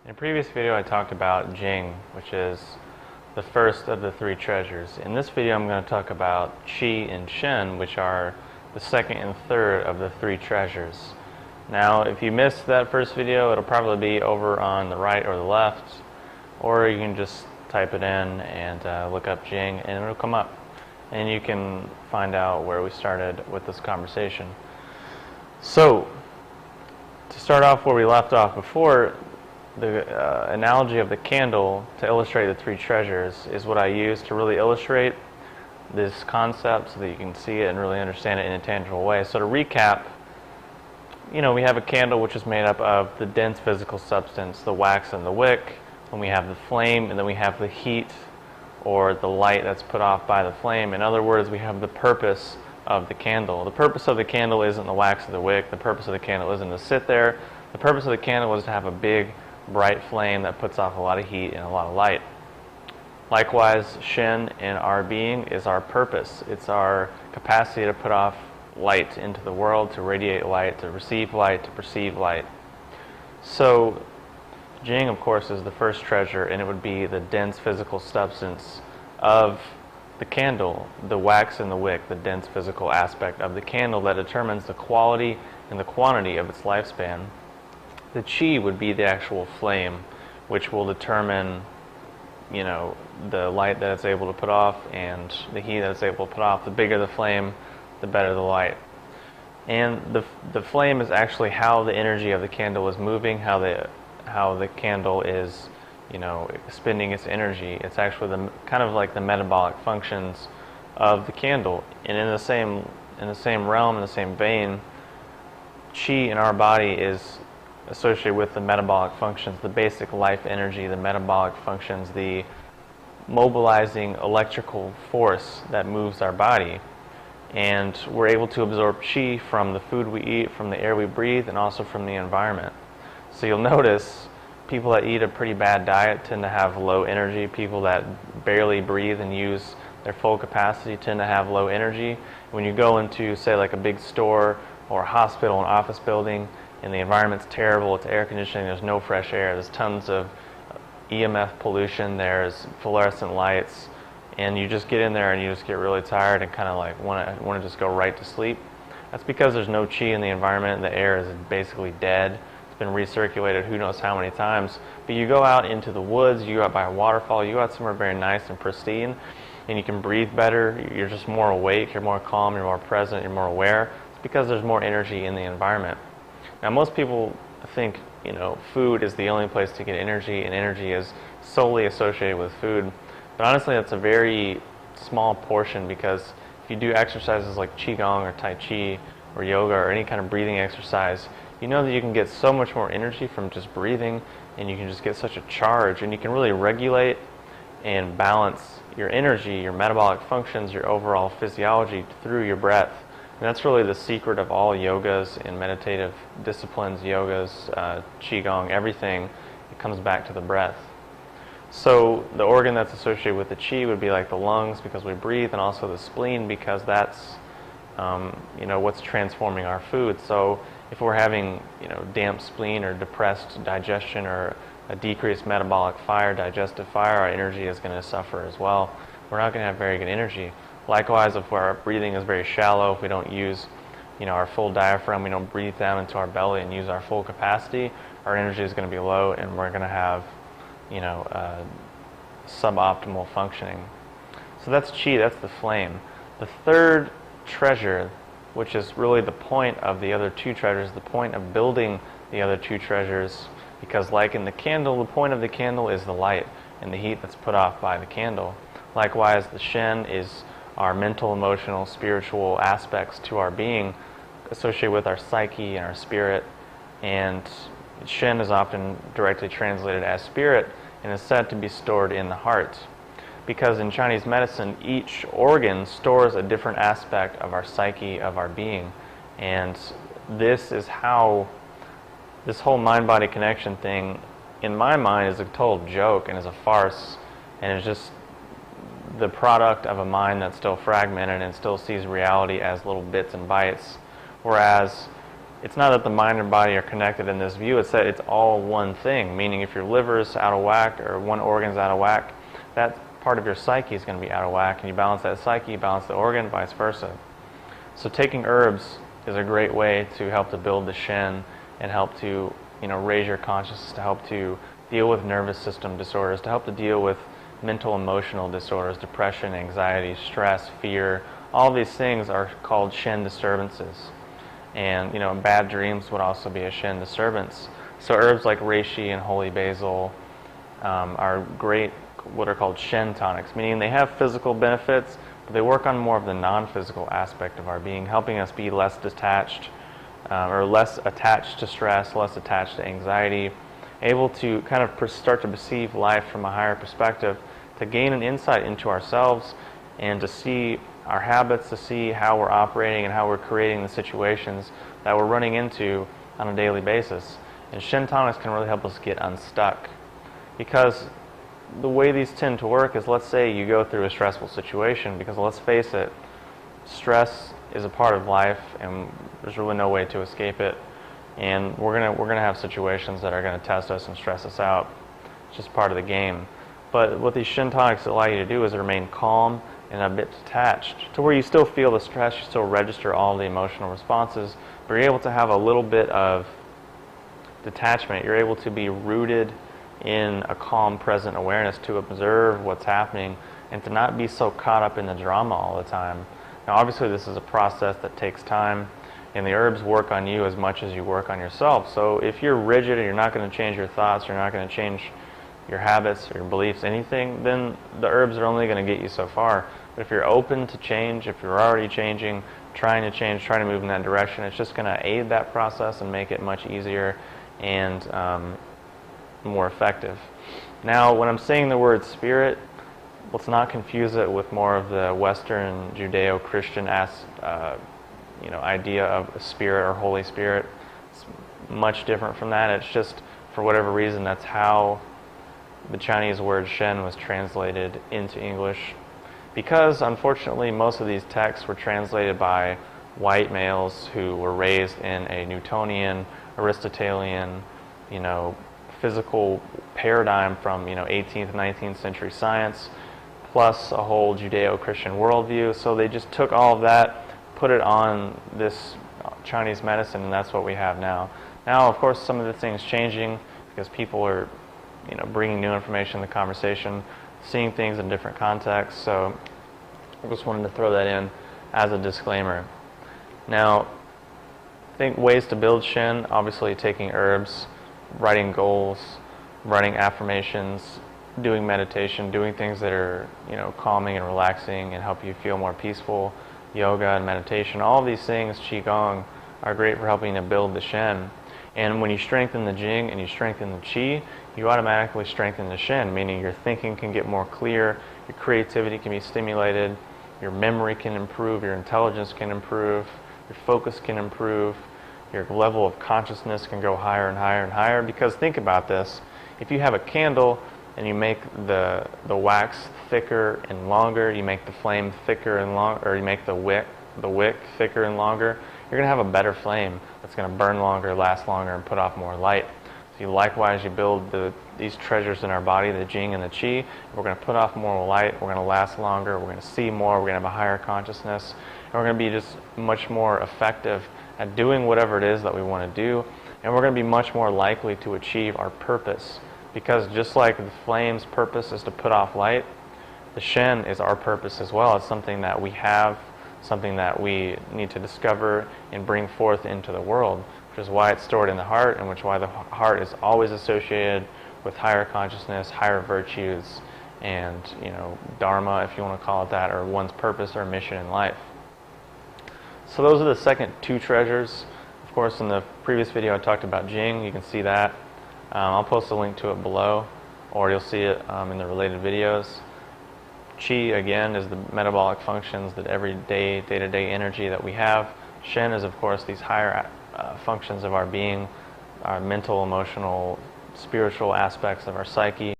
In a previous video I talked about Jing, which is the first of the three treasures. In this video I'm going to talk about Qi and Shen, which are the second and third of the three treasures. Now if you missed that first video, it'll probably be over on the right or the left, or you can just type it in and look up Jing and it'll come up. And you can find out where we started with this conversation. So, to start off where we left off before, the analogy of the candle to illustrate the three treasures is what I use to really illustrate this concept so that you can see it and really understand it in a tangible way. So to recap, we have a candle which is made up of the dense physical substance, the wax and the wick, and we have the flame, and then we have the heat or the light that's put off by the flame. In other words, we have the purpose of the candle. The purpose of the candle isn't the wax of the wick. The purpose of the candle isn't to sit there. The purpose of the candle is to have a big, bright flame that puts off a lot of heat and a lot of light. Likewise, Shen in our being is our purpose. It's our capacity to put off light into the world, to radiate light, to receive light, to perceive light. So, Jing, of course, is the first treasure, and it would be the dense physical substance of the candle, the wax and the wick, the dense physical aspect of the candle that determines the quality and the quantity of its lifespan. The Qi would be the actual flame, which will determine, the light that it's able to put off and the heat that it's able to put off. The bigger the flame, the better the light. And the flame is actually how the energy of the candle is moving, how the candle is, spending its energy. It's actually kind of like the metabolic functions of the candle. And in the same realm, in the same vein, Qi in our body is associated with the metabolic functions, the basic life energy, the metabolic functions, the mobilizing electrical force that moves our body. And we're able to absorb Qi from the food we eat, from the air we breathe, and also from the environment. So you'll notice people that eat a pretty bad diet tend to have low energy. People that barely breathe and use their full capacity tend to have low energy. When you go into, say, like a big store or a hospital, an office building, and the environment's terrible, it's air conditioning, there's no fresh air, there's tons of EMF pollution, there's fluorescent lights, and you just get in there and you just get really tired and kind of like want to just go right to sleep. That's because there's no Qi in the environment. The air is basically dead. It's been recirculated who knows how many times. But you go out into the woods, you go out by a waterfall, you go out somewhere very nice and pristine, and you can breathe better. You're just more awake, you're more calm, you're more present, you're more aware. It's because there's more energy in the environment. Now most people think, food is the only place to get energy, and energy is solely associated with food. But honestly, that's a very small portion, because if you do exercises like Qigong or Tai Chi or yoga or any kind of breathing exercise, you know that you can get so much more energy from just breathing, and you can just get such a charge, and you can really regulate and balance your energy, your metabolic functions, your overall physiology through your breath. And that's really the secret of all yogas and meditative disciplines, yogas, Qigong, everything. It comes back to the breath. So the organ that's associated with the Qi would be like the lungs, because we breathe, and also the spleen, because that's what's transforming our food. So if we're having damp spleen or depressed digestion or a decreased metabolic fire, digestive fire, our energy is going to suffer as well. We're not going to have very good energy. Likewise, if our breathing is very shallow, if we don't use our full diaphragm, we don't breathe down into our belly and use our full capacity, our energy is going to be low, and we're going to have suboptimal functioning. So that's Qi, that's the flame. The third treasure, which is really the point of the other two treasures, the point of building the other two treasures, because like in the candle, the point of the candle is the light and the heat that's put off by the candle. Likewise, the Shen is our mental, emotional, spiritual aspects to our being, associated with our psyche and our spirit. And Shen is often directly translated as spirit, and is said to be stored in the heart. Because in Chinese medicine, each organ stores a different aspect of our psyche, of our being. And this is how this whole mind-body connection thing, in my mind, is a total joke and is a farce, and is just the product of a mind that's still fragmented and still sees reality as little bits and bytes. Whereas it's not that the mind and body are connected in this view, it's that it's all one thing, meaning if your liver is out of whack or one organ's out of whack, that part of your psyche is going to be out of whack, and you balance that psyche, you balance the organ, vice versa. So taking herbs is a great way to help to build the Shen and help to, raise your consciousness, to help to deal with nervous system disorders, to help to deal with mental emotional disorders, depression, anxiety, stress, fear. All these things are called Shen disturbances. And bad dreams would also be a Shen disturbance. So herbs like reishi and holy basil are great, what are called Shen tonics, meaning they have physical benefits, but they work on more of the non-physical aspect of our being, helping us be less detached or less attached to stress, less attached to anxiety, able to kind of start to perceive life from a higher perspective, to gain an insight into ourselves and to see our habits, to see how we're operating and how we're creating the situations that we're running into on a daily basis. And Shen tonics can really help us get unstuck, because the way these tend to work is, let's say you go through a stressful situation, because let's face it, stress is a part of life and there's really no way to escape it, and we're gonna have situations that are going to test us and stress us out. It's just part of the game. But what these Shen tonics allow you to do is remain calm and a bit detached, to where you still feel the stress, you still register all the emotional responses, but you're able to have a little bit of detachment. You're able to be rooted in a calm, present awareness, to observe what's happening and to not be so caught up in the drama all the time. Now, obviously, this is a process that takes time, and the herbs work on you as much as you work on yourself. So if you're rigid and you're not going to change your thoughts, you're not going to change your habits or your beliefs, anything, then the herbs are only going to get you so far. But if you're open to change, if you're already changing, trying to change, trying to move in that direction, it's just going to aid that process and make it much easier and more effective. Now, when I'm saying the word spirit, let's not confuse it with more of the Western Judeo-Christian idea of a spirit or Holy Spirit. It's much different from that. It's just, for whatever reason, that's how the Chinese word Shen was translated into English, because unfortunately most of these texts were translated by white males who were raised in a Newtonian, Aristotelian, physical paradigm from 18th, 19th century science, plus a whole Judeo-Christian worldview. So they just took all of that, put it on this Chinese medicine, and that's what we have now. Now, of course, some of the things changing because people are bringing new information in the conversation, seeing things in different contexts. So I just wanted to throw that in as a disclaimer. Now, I think ways to build Shen, obviously taking herbs, writing goals, writing affirmations, doing meditation, doing things that are calming and relaxing and help you feel more peaceful, yoga and meditation. All of these things, qigong, are great for helping to build the Shen. And when you strengthen the Jing and you strengthen the Qi, you automatically strengthen the Shen, meaning your thinking can get more clear, your creativity can be stimulated, your memory can improve, your intelligence can improve, your focus can improve, your level of consciousness can go higher and higher and higher. Because think about this, if you have a candle and you make the wax thicker and longer, you make the flame thicker and longer, or you make the wick thicker and longer, you're going to have a better flame that's going to burn longer, last longer, and put off more light. So likewise, you build these treasures in our body, the Jing and the Qi. We're going to put off more light, we're going to last longer, we're going to see more, we're going to have a higher consciousness, and we're going to be just much more effective at doing whatever it is that we want to do, and we're going to be much more likely to achieve our purpose. Because just like the flame's purpose is to put off light, the Shen is our purpose as well. It's something that we have, something that we need to discover and bring forth into the world, which is why it's stored in the heart, and why the heart is always associated with higher consciousness, higher virtues, and dharma, if you want to call it that, or one's purpose or mission in life. So those are the second two treasures. Of course, in the previous video I talked about Jing. You can see that. I'll post a link to it below, or you'll see it in the related videos. Qi, again, is the metabolic functions, that everyday, day-to-day energy that we have. Shen is, of course, these higher functions of our being, our mental, emotional, spiritual aspects of our psyche.